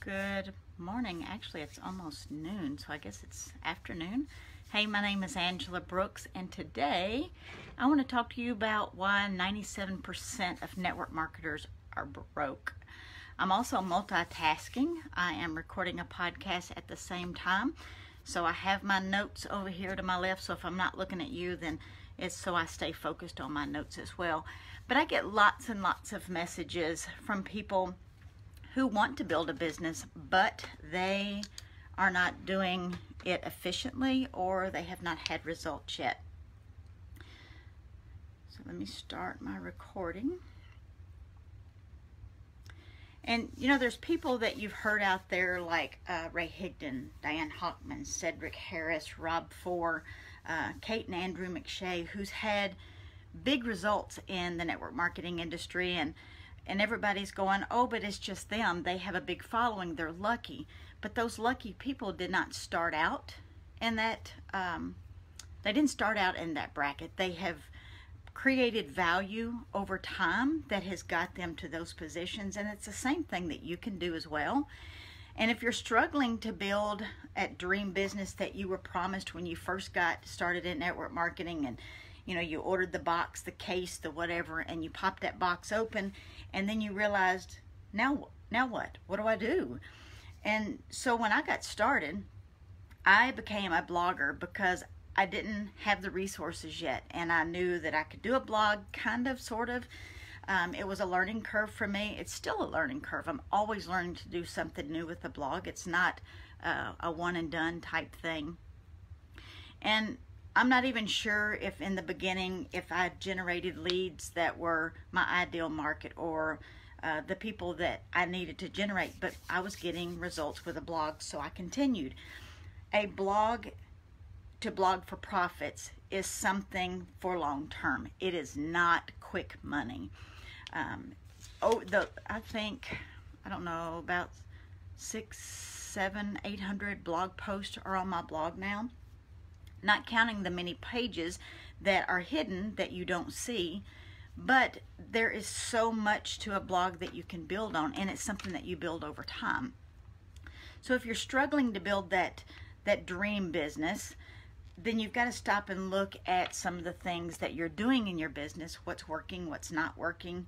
Good morning. Actually, it's almost noon, so I guess it's afternoon. Hey, my name is Angela Brooks, and today I want to talk to you about why 97% of network marketers are broke. I'm also multitasking. I am recording a podcast at the same time, so I have my notes over here to my left, so if I'm not looking at you, then it's so I stay focused on my notes as well. But I get lots and lots of messages from people who want to build a business, but they are not doing it efficiently, or they have not had results yet. So let me start my recording. And you know, there's people that you've heard out there like Ray Higdon, Diane Hockman, Cedric Harris, Rob Four, Kate and Andrew McShay, who's had big results in the network marketing industry, and everybody's going, oh, but it's just them. They have a big following. They're lucky. But those lucky people did not start out in that, they didn't start out in that bracket. They have created value over time that has got them to those positions. And it's the same thing that you can do as well. And if you're struggling to build a dream business that you were promised when you first got started in network marketing, and you know, you ordered the box, the case, the whatever, and you popped that box open, and then you realized, now what? What do I do? And so when I got started, I became a blogger because I didn't have the resources yet, and I knew that I could do a blog, kind of, sort of. It was a learning curve for me. It's still a learning curve. I'm always learning to do something new with the blog. It's not a one and done type thing. And I'm not even sure if in the beginning, if I generated leads that were my ideal market, or the people that I needed to generate, but I was getting results with a blog, so I continued. A blog to blog for profits is something for long term. It is not quick money. I think, I don't know, about 600, 700, 800 blog posts are on my blog now. Not counting the many pages that are hidden that you don't see, but there is so much to a blog that you can build on, and it's something that you build over time. So if you're struggling to build that dream business, then you've got to stop and look at some of the things that you're doing in your business, what's working, what's not working.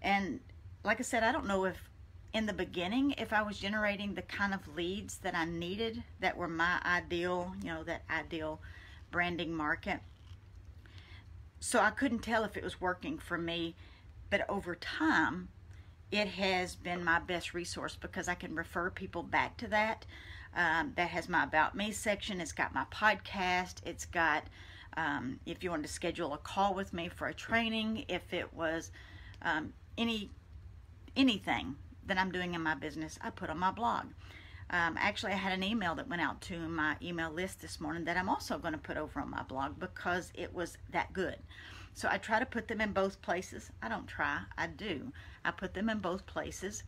And like I said, I don't know if in the beginning, if I was generating the kind of leads that I needed, that were my ideal, you know, that ideal branding market. So I couldn't tell if it was working for me, but over time, it has been my best resource because I can refer people back to that. That has my About Me section. It's got my podcast. It's got, if you wanted to schedule a call with me for a training, if it was anything that I'm doing in my business, I put on my blog. Actually, I had an email that went out to my email list this morning that I'm also going to put over on my blog because it was that good. So I try to put them in both places. I don't try, I do. I put them in both places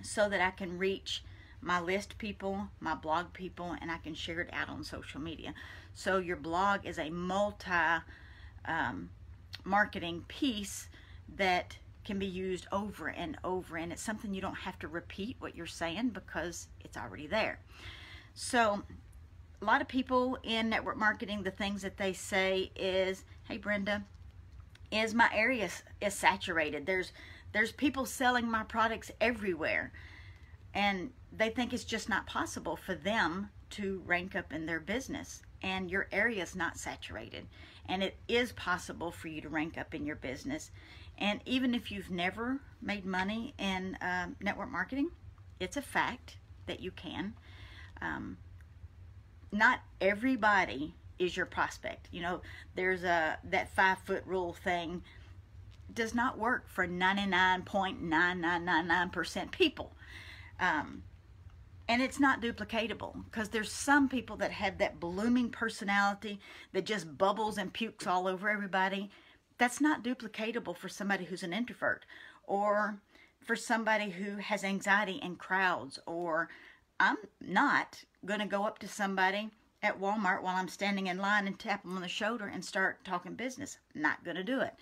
so that I can reach my list people, my blog people, and I can share it out on social media. So your blog is a multi-marketing piece that can be used over and over, and it's something you don't have to repeat what you're saying because it's already there. So a lot of people in network marketing, the things that they say is, hey Brenda, is my area is saturated. There's people selling my products everywhere, and they think it's just not possible for them to rank up in their business, and your area is not saturated, and it is possible for you to rank up in your business. And even if you've never made money in network marketing, it's a fact that you can. Not everybody is your prospect. You know, there's that 5-foot rule thing does not work for 99.9999% people. And it's not duplicatable because there's some people that have that blooming personality that just bubbles and pukes all over everybody. That's not duplicatable for somebody who's an introvert, or for somebody who has anxiety in crowds. Or I'm not going to go up to somebody at Walmart while I'm standing in line and tap them on the shoulder and start talking business. Not going to do it.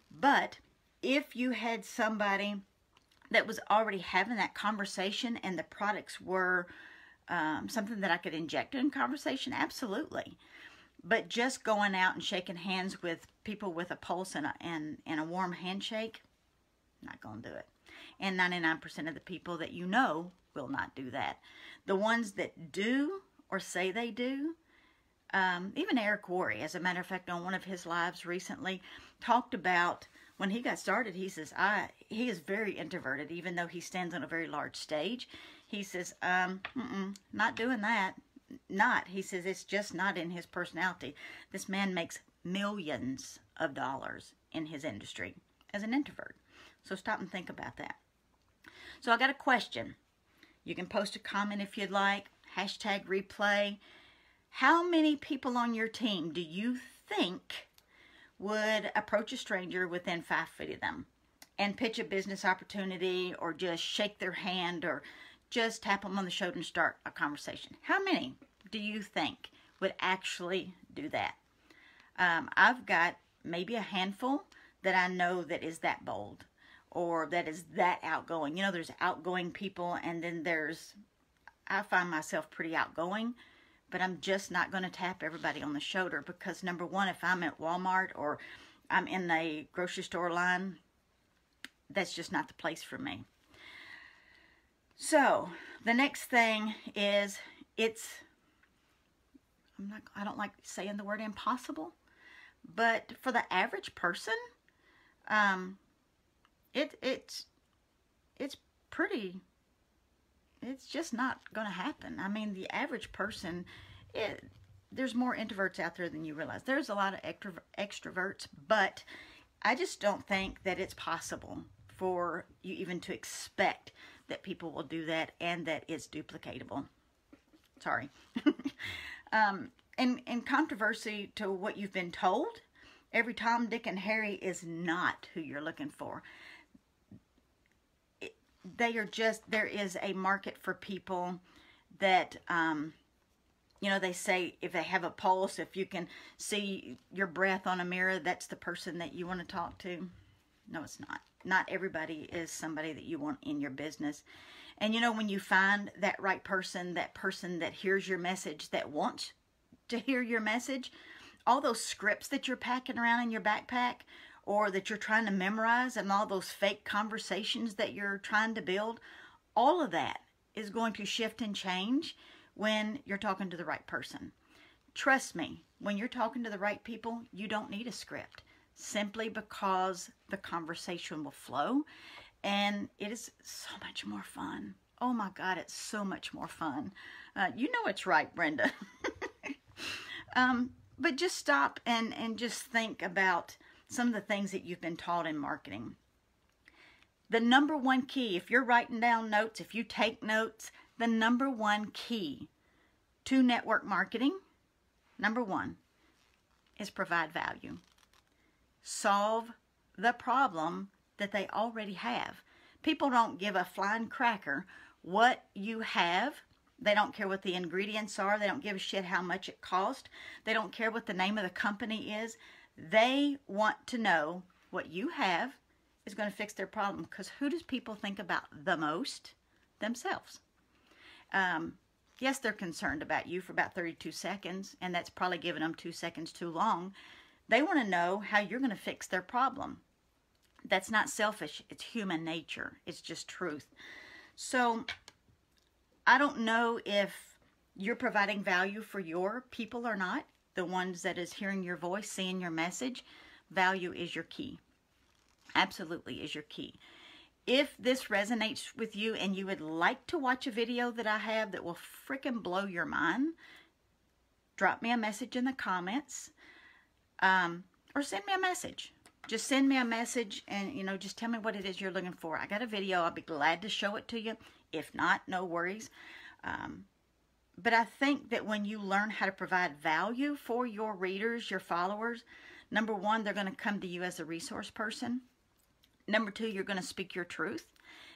But if you had somebody that was already having that conversation and the products were something that I could inject in conversation, absolutely. But just going out and shaking hands with people with a pulse and a warm handshake, not going to do it. And 99% of the people that you know will not do that. The ones that do or say they do, even Eric Worre, as a matter of fact, on one of his lives recently, talked about when he got started, he says, he is very introverted, even though he stands on a very large stage. He says, not doing that. He says, it's just not in his personality. This man makes millions of dollars in his industry as an introvert. So stop and think about that. So I got a question. You can post a comment if you'd like. Hashtag replay. How many people on your team do you think would approach a stranger within 5 feet of them and pitch a business opportunity, or just shake their hand, or just tap them on the shoulder and start a conversation? How many do you think would actually do that? I've got maybe a handful that I know that is that bold, or that is that outgoing. You know, there's outgoing people, and then I find myself pretty outgoing, but I'm just not going to tap everybody on the shoulder, because number one, if I'm at Walmart or I'm in a grocery store line, that's just not the place for me. So the next thing is, I don't like saying the word impossible, but for the average person, it's just not going to happen. I mean, the average person, there's more introverts out there than you realize. There's a lot of extroverts, but I just don't think that it's possible for you even to expect that people will do that and that it's duplicatable. Sorry. In controversy to what you've been told, every Tom, Dick, and Harry is not who you're looking for. There is a market for people that, you know, they say if they have a pulse, if you can see your breath on a mirror, that's the person that you want to talk to. No, it's not. Not everybody is somebody that you want in your business. And you know, when you find that right person, that person that hears your message, that wants to hear your message, all those scripts that you're packing around in your backpack, or that you're trying to memorize, and all those fake conversations that you're trying to build, all of that is going to shift and change when you're talking to the right person. Trust me, when you're talking to the right people, you don't need a script, simply because the conversation will flow, and it is so much more fun. Oh my God, it's so much more fun. You know it's right, Brenda. But just stop and just think about some of the things that you've been taught in marketing. The number one key, if you're writing down notes, if you take notes, the number one key to network marketing, number one, is provide value. Solve the problem that they already have. People don't give a flying cracker what you have. They don't care what the ingredients are. They don't give a shit how much it cost. They don't care what the name of the company is. They want to know what you have is going to fix their problem, because who does people think about the most? Themselves. Yes, they're concerned about you for about 32 seconds, and that's probably giving them 2 seconds too long. They want to know how you're going to fix their problem. That's not selfish. It's human nature. It's just truth. So I don't know if you're providing value for your people or not. The ones that is hearing your voice, seeing your message. Value is your key. Absolutely is your key. If this resonates with you and you would like to watch a video that I have that will freaking blow your mind, drop me a message in the comments, or send me a message. Just send me a message and, you know, just tell me what it is you're looking for. I got a video. I'll be glad to show it to you. If not, no worries. But I think that when you learn how to provide value for your readers, your followers, number one, they're going to come to you as a resource person. Number two, you're going to speak your truth.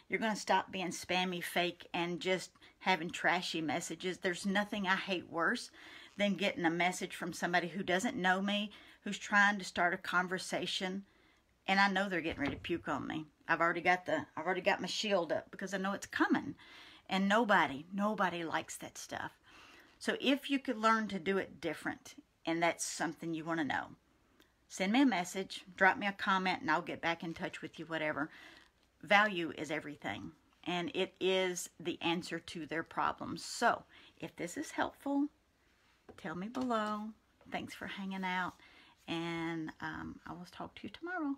You're going to stop being spammy, fake, and just having trashy messages. There's nothing I hate worse than getting a message from somebody who doesn't know me, who's trying to start a conversation, and I know they're getting ready to puke on me. I've already got my shield up because I know it's coming. And nobody likes that stuff. So if you could learn to do it different, and that's something you want to know, send me a message, drop me a comment, and I'll get back in touch with you, whatever. Value is everything, and it is the answer to their problems. So if this is helpful, tell me below. Thanks for hanging out, and I will talk to you tomorrow.